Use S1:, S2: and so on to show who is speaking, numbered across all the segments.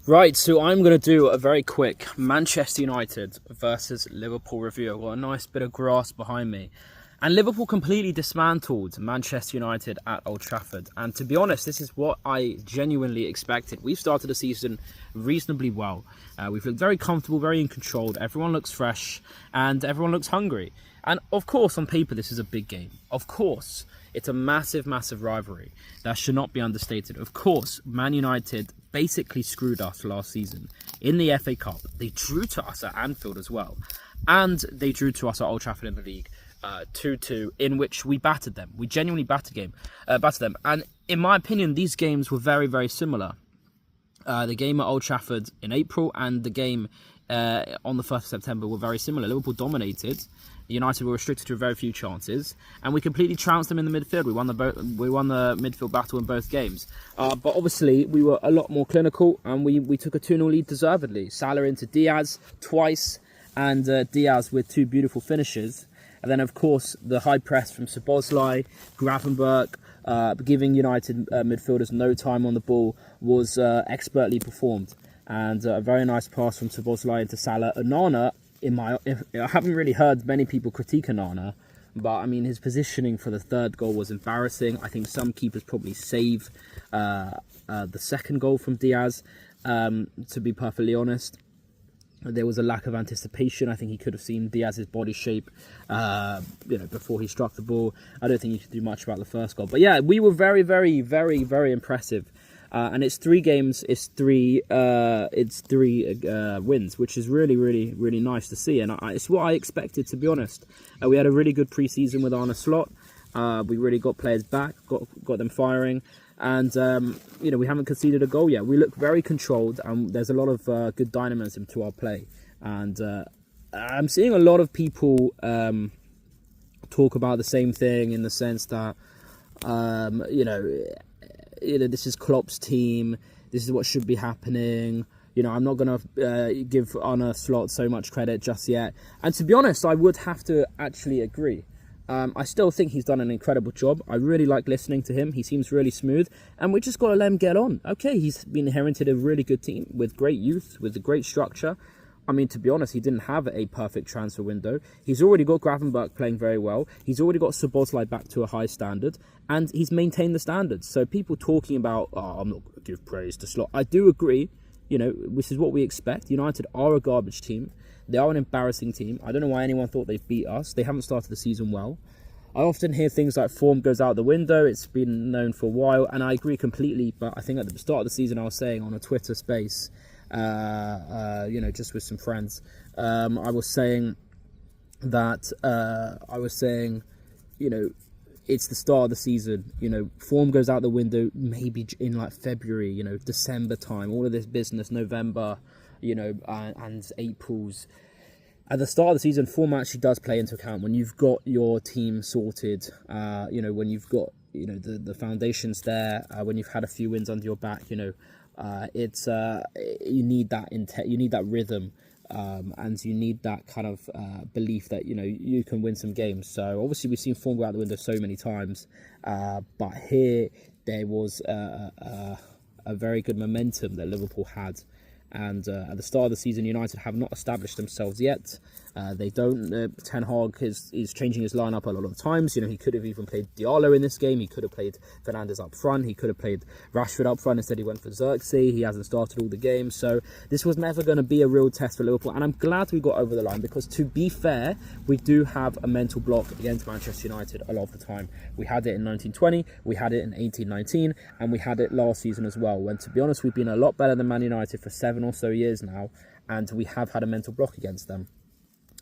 S1: Right, so I'm going to do a very quick Manchester United versus Liverpool review. I've got a nice bit of grass behind me. And Liverpool completely dismantled Manchester United at Old Trafford. And to be honest, this is what I genuinely expected. We've started the season reasonably well. We've looked very comfortable, very in control. Everyone looks fresh and everyone looks hungry. And of course, on paper, this is a big game. Of course, it's a massive, massive rivalry. That should not be understated. Of course, Man United basically screwed us last season in the FA Cup. They drew to us at Anfield as well. And they drew to us at Old Trafford in the league. 2-2, in which we battered them. We genuinely battered them. And in my opinion, these games were very, very similar. The game at Old Trafford in April and the game on the 1st of September were very similar. Liverpool dominated. United were restricted to very few chances, and we completely trounced them in the midfield. We won the midfield battle in both games. But obviously, we were a lot more clinical, and we took a 2-0 lead deservedly. Salah into Diaz twice, and Diaz with two beautiful finishes. And then, of course, the high press from Szoboszlai, Gravenberch, giving United midfielders no time on the ball was expertly performed. And a very nice pass from Szoboszlai into Salah. Onana, I haven't really heard many people critique Onana, but I mean, his positioning for the third goal was embarrassing. I think some keepers probably save the second goal from Diaz, to be perfectly honest. There was a lack of anticipation. I think he could have seen Diaz's body shape, before he struck the ball. I don't think you could do much about the first goal. But yeah, we were very, very, very, very impressive. And it's 3 games. It's three wins, which is really, really, really nice to see. And it's what I expected, to be honest. We had a really good pre-season with Arne Slot. We really got players back, got them firing. And, we haven't conceded a goal yet. We look very controlled, and there's a lot of good dynamism to our play. And I'm seeing a lot of people talk about the same thing, in the sense that, this is Klopp's team. This is what should be happening. I'm not going to give Arne Slot so much credit just yet. And to be honest, I would have to actually agree. I still think he's done an incredible job. I really like listening to him. He seems really smooth, and we just got to let him get on. Okay, he's been inherited a really good team with great youth, with a great structure. I mean, to be honest, he didn't have a perfect transfer window. He's already got Gravenberch playing very well. He's already got Szoboszlai back to a high standard, and he's maintained the standards. So people talking about, I'm not going to give praise to Slot. I do agree, this is what we expect. United are a garbage team. They are an embarrassing team. I don't know why anyone thought they'd beat us. They haven't started the season well. I often hear things like form goes out the window. It's been known for a while, and I agree completely. But I think at the start of the season, I was saying on a Twitter space, just with some friends, I was saying that it's the start of the season. Form goes out the window maybe in like February, December time. All of this business, November, and April's. At the start of the season, form actually does play into account. When you've got your team sorted, when you've got the foundations there, when you've had a few wins under your back, it's you need that rhythm, and you need that kind of belief that you can win some games. So obviously we've seen form go out the window so many times, but here there was a very good momentum that Liverpool had. And at the start of the season, United have not established themselves yet. They don't. Ten Hag is changing his lineup a lot of times. He could have even played Diallo in this game. He could have played Fernandes up front. He could have played Rashford up front. Instead, he went for Xerxes. He hasn't started all the games. So this was never going to be a real test for Liverpool. And I'm glad we got over the line, because to be fair, we do have a mental block against Manchester United a lot of the time. We had it in 1920, we had it in 1819, and we had it last season as well. When, to be honest, we've been a lot better than Man United for 7 or so years now, and we have had a mental block against them.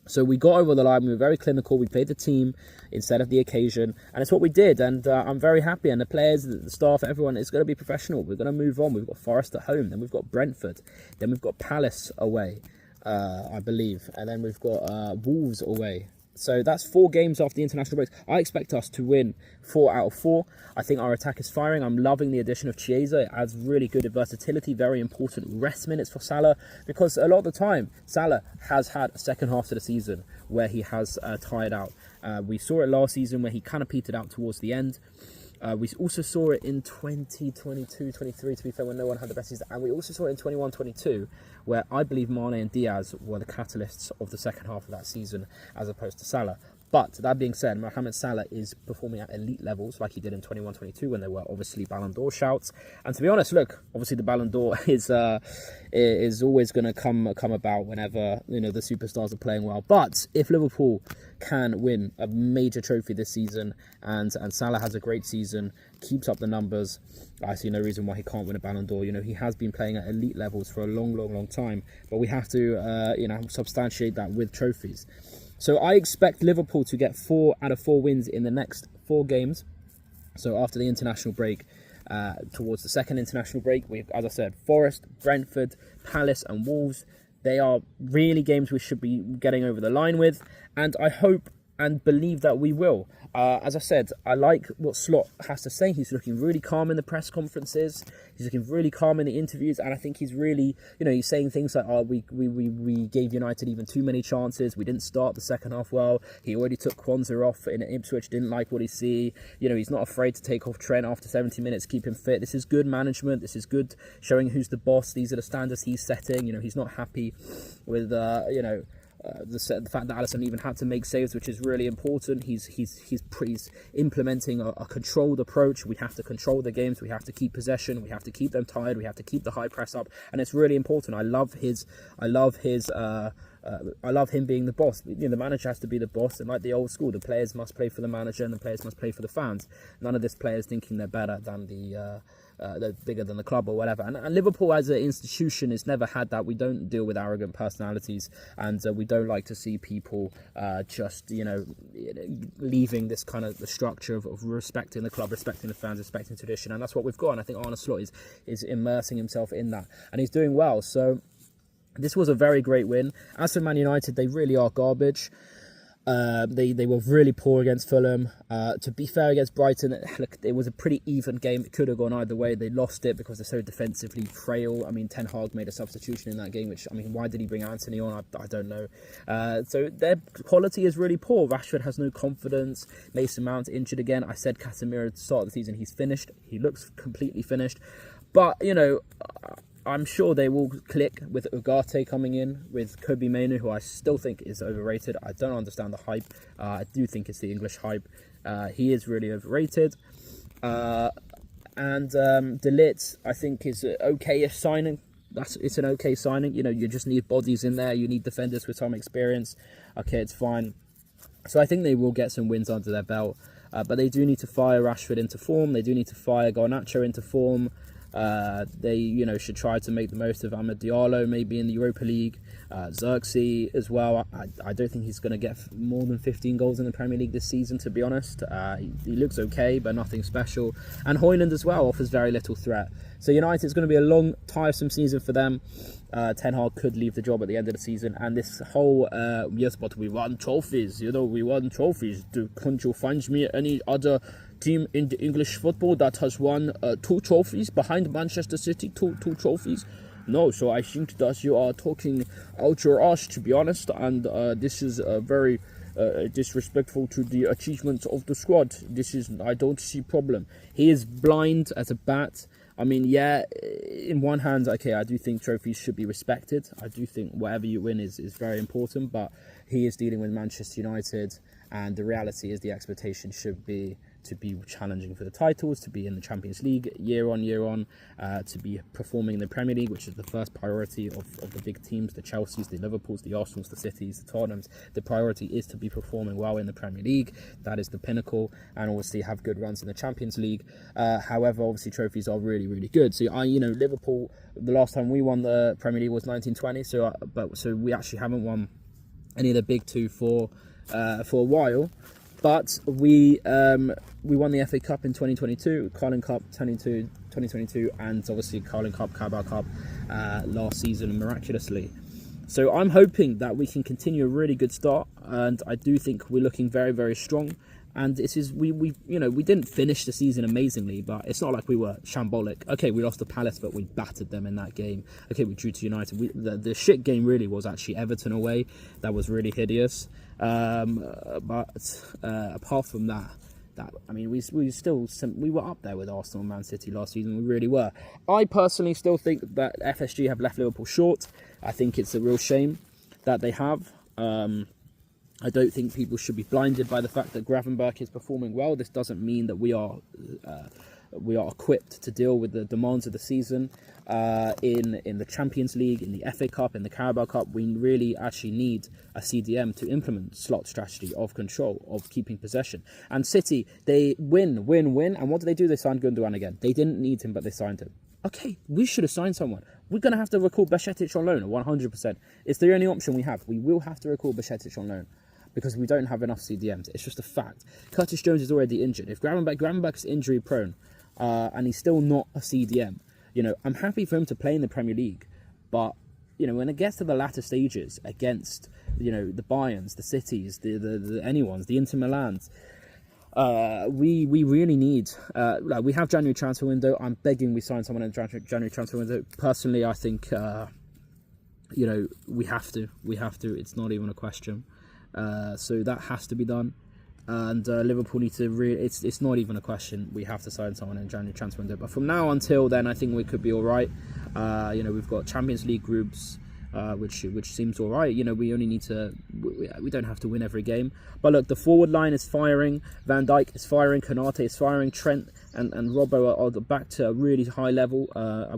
S1: So we got over the line. We were very clinical. We played the team instead of the occasion, and it's what we did. And I'm very happy. And the players, the staff, everyone is going to be professional. We're going to move on. We've got Forest at home. Then we've got Brentford. Then we've got Palace away, I believe. And then we've got Wolves away. So that's 4 games after the international breaks. I expect us to win 4 out of 4. I think our attack is firing. I'm loving the addition of Chiesa. It adds really good versatility, very important rest minutes for Salah, because a lot of the time, Salah has had a second half to the season where he has tired out. We saw it last season where he kind of petered out towards the end. We also saw it in 2022, 23, to be fair, when no one had the best season. And we also saw it in 21, 22, where I believe Mane and Diaz were the catalysts of the second half of that season, as opposed to Salah. But that being said, Mohamed Salah is performing at elite levels like he did in 21, 22 when there were obviously Ballon d'Or shouts. And to be honest, look, obviously the Ballon d'Or is always going to come about whenever, you know, the superstars are playing well. But if Liverpool can win a major trophy this season and Salah has a great season, keeps up the numbers, I see no reason why he can't win a Ballon d'Or. You know, he has been playing at elite levels for a long time, but we have to, you know, substantiate that with trophies. So I expect Liverpool to get 4 out of 4 wins in the next 4 games. So after the international break, towards the second international break, we've, as I said, Forest, Brentford, Palace and Wolves. They are really games we should be getting over the line with. And I hope and believe that we will. As I said, I like what Slot has to say. He's looking really calm in the press conferences. He's looking really calm in the interviews, and I think he's really, you know, he's saying things like, "Oh, we gave United even too many chances. We didn't start the second half well. He already took Kwanzaa off in Ipswich. Didn't like what he see. You know, he's not afraid to take off Trent after 70 minutes, keep him fit. This is good management. This is good showing who's the boss. These are the standards he's setting. You know, he's not happy with, you know." The fact that Alisson even had to make saves, which is really important. He's implementing a controlled approach. We have to control the games. We have to keep possession. We have to keep them tired. We have to keep the high press up, and it's really important. I love him being the boss. You know, the manager has to be the boss, and like the old school, the players must play for the manager and the players must play for the fans. None of this players thinking they're better than they're bigger than the club or whatever. And Liverpool as an institution has never had that. We don't deal with arrogant personalities, and we don't like to see people just, you know, leaving this kind of the structure of respecting the club, respecting the fans, respecting tradition. And that's what we've got. And I think Arne Slot is immersing himself in that, and he's doing well. So this was a very great win. As for Man United, they really are garbage. They were really poor against Fulham. To be fair, against Brighton, look, it was a pretty even game. It could have gone either way. They lost it because they're so defensively frail. I mean, Ten Hag made a substitution in that game, which, I mean, why did he bring Anthony on? I don't know. So their quality is really poor. Rashford has no confidence. Mason Mount injured again. I said Casemiro at the start of the season, he's finished. He looks completely finished. But, you know, I'm sure they will click with Ugarte coming in, with Kobe Mainoo, who I still think is overrated. I don't understand the hype. I do think it's the English hype. He is really overrated. And De Ligt, I think, is an okay-ish signing. It's an okay signing. You know, you just need bodies in there. You need defenders with some experience. Okay, it's fine. So I think they will get some wins under their belt. But they do need to fire Rashford into form. They do need to fire Garnacho into form. They, you know, should try to make the most of Amad Diallo, maybe in the Europa League. Xerxes as well. I don't think he's going to get more than 15 goals in the Premier League this season, to be honest. He looks okay, but nothing special. And Højlund as well offers very little threat. So United's going to be a long, tiresome season for them. Ten Hag could leave the job at the end of the season. And this whole, yes, but we won trophies. You know, we won trophies. Can't you find me any other team in the English football that has won 2 trophies behind Manchester City? Two trophies? No, so I think that you are talking out your ass, to be honest, and this is very disrespectful to the achievements of the squad. I don't see problem. He is blind as a bat. I mean, yeah, in one hand, okay, I do think trophies should be respected. I do think whatever you win is very important, but he is dealing with Manchester United, and the reality is the expectation should be to be challenging for the titles, to be in the Champions League year on, to be performing in the Premier League, which is the first priority of the big teams, the Chelseas, the Liverpools, the Arsenals, the Cities, the Tottenhams. The priority is to be performing well in the Premier League. That is the pinnacle, and obviously have good runs in the Champions League. However, obviously trophies are really, really good. So Liverpool, the last time we won the Premier League was 1920. So we actually haven't won any of the big two for a while. But we won the FA Cup in 2022, Carling Cup 2022, and obviously Carling Cup, Carabao Cup last season miraculously. So I'm hoping that we can continue a really good start, and I do think we're looking very, very strong. And this is we didn't finish the season amazingly, but it's not like we were shambolic. Okay, we lost to Palace, but we battered them in that game. Okay, we drew to United. The shit game really was actually Everton away. That was really hideous. But apart from that, that, I mean, we were up there with Arsenal and Man City last season. We really were. I personally still think that FSG have left Liverpool short. I think it's a real shame that they have. I don't think people should be blinded by the fact that Gravenberch is performing well. This doesn't mean that we are equipped to deal with the demands of the season. In the Champions League, in the FA Cup, in the Carabao Cup, we really actually need a CDM to implement slot strategy of control, of keeping possession. And City, they win, and what do? They signed Gundogan again. They didn't need him, but they signed him. Okay, we should have signed someone. We're going to have to recall Bajcetic on loan, 100%. It's the only option we have. We will have to recall Bajcetic on loan, because we don't have enough CDMs. It's just a fact. Curtis Jones is already injured. If Gravenberch's injury prone, and he's still not a CDM, I'm happy for him to play in the Premier League. But, when it gets to the latter stages against, the Bayerns, the Cities, the anyone's, the Inter Milans, we really need, we have January transfer window. I'm begging we sign someone in the January transfer window. Personally, I think, we have to. It's not even a question. So that has to be done, and Liverpool need to it's not even a question. We have to sign someone in January transfer window. But from now until then, I think we could be all right. We've got Champions League groups, which seems all right. We only need to, we don't have to win every game. But look, the forward line is firing. Van Dijk is firing. Konate is firing. Trent and Robbo are back to a really high level,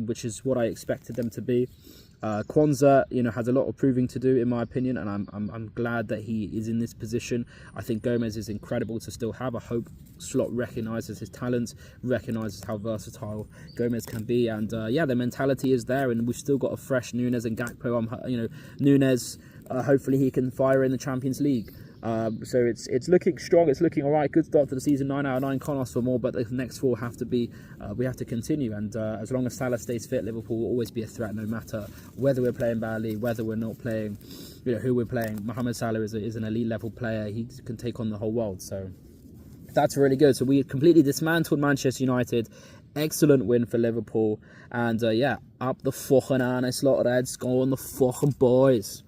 S1: which is what I expected them to be. Kwanzaa, has a lot of proving to do, in my opinion, and I'm glad that he is in this position. I think Gomez is incredible to still have. I hope Slot recognises his talents, recognises how versatile Gomez can be, and the mentality is there, and we've still got a fresh Nunes and Gakpo. Nunes, hopefully he can fire in the Champions League. So it's looking strong. It's looking all right. Good start to the season. 9 out of 9. Can't ask for more. But the next 4 have to be. We have to continue. And as long as Salah stays fit, Liverpool will always be a threat, no matter whether we're playing badly, whether we're not playing, who we're playing. Mohamed Salah is an elite level player. He can take on the whole world. So that's really good. So we completely dismantled Manchester United. Excellent win for Liverpool. And up the fucking Arne Slot Reds. Go on the fucking boys.